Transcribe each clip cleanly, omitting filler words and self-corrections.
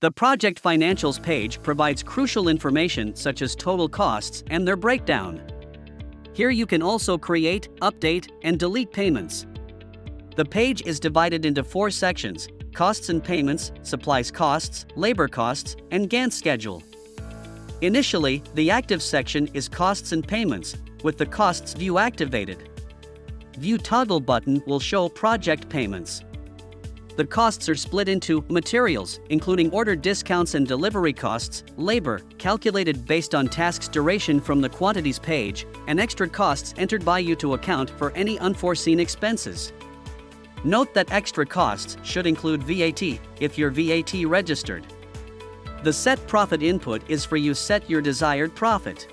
The Project Financials page provides crucial information such as total costs and their breakdown. Here you can also create, update, and delete payments. The page is divided into 4 sections: costs and payments, supplies costs, labor costs, and Gantt schedule. Initially, the active section is costs and payments, with the costs view activated. View toggle button will show project payments. The costs are split into materials, including order discounts and delivery costs, labor, calculated based on tasks duration from the quantities page, and extra costs entered by you to account for any unforeseen expenses. Note that extra costs should include VAT, if you're VAT registered. The set profit input is for you set your desired profit.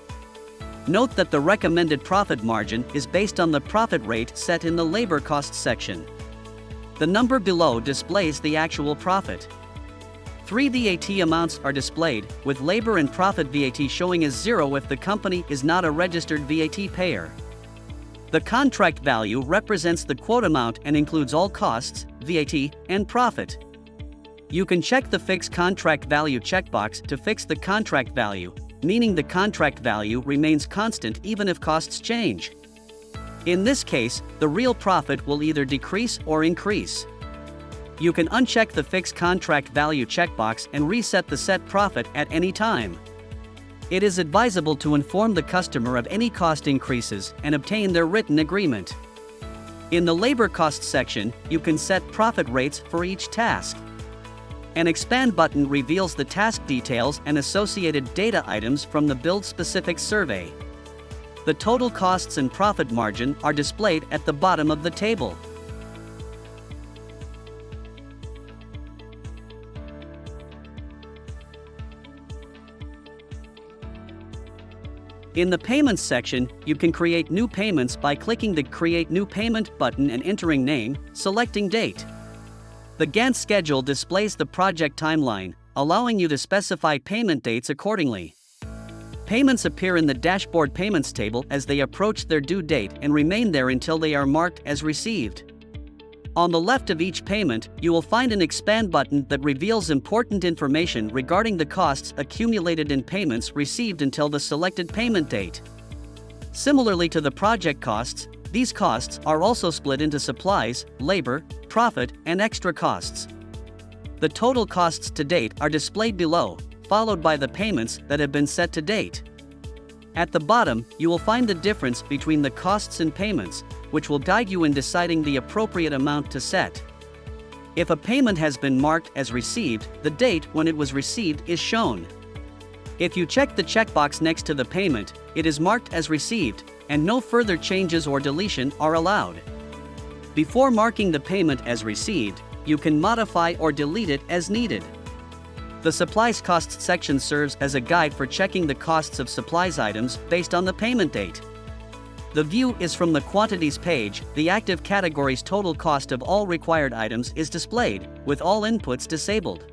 Note that the recommended profit margin is based on the profit rate set in the labor costs section. The number below displays the actual profit. 3 VAT amounts are displayed, with labor and profit VAT showing as 0 if the company is not a registered VAT payer. The contract value represents the quote amount and includes all costs, VAT, and profit. You can check the Fix Contract Value checkbox to fix the contract value, meaning the contract value remains constant even if costs change. In this case, the real profit will either decrease or increase. You can uncheck the Fix Contract Value checkbox and reset the set profit at any time. It is advisable to inform the customer of any cost increases and obtain their written agreement. In the labor cost section, you can set profit rates for each task. An Expand button reveals the task details and associated data items from the build-specific survey. The total costs and profit margin are displayed at the bottom of the table. In the Payments section, you can create new payments by clicking the Create New Payment button and entering name, selecting date. The Gantt schedule displays the project timeline, allowing you to specify payment dates accordingly. Payments appear in the dashboard payments table as they approach their due date and remain there until they are marked as received. On the left of each payment, you will find an Expand button that reveals important information regarding the costs accumulated in payments received until the selected payment date. Similarly to the project costs, these costs are also split into supplies, labor, profit, and extra costs. The total costs to date are displayed below, followed by the payments that have been set to date. At the bottom, you will find the difference between the costs and payments, which will guide you in deciding the appropriate amount to set. If a payment has been marked as received, the date when it was received is shown. If you check the checkbox next to the payment, it is marked as received, and no further changes or deletion are allowed. Before marking the payment as received, you can modify or delete it as needed. The Supplies Costs section serves as a guide for checking the costs of supplies items based on the payment date. The view is from the Quantities page. The active category's total cost of all required items is displayed, with all inputs disabled.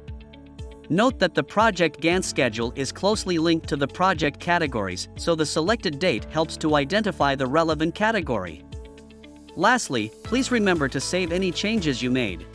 Note that the project Gantt schedule is closely linked to the project categories, so the selected date helps to identify the relevant category. Lastly, please remember to save any changes you made.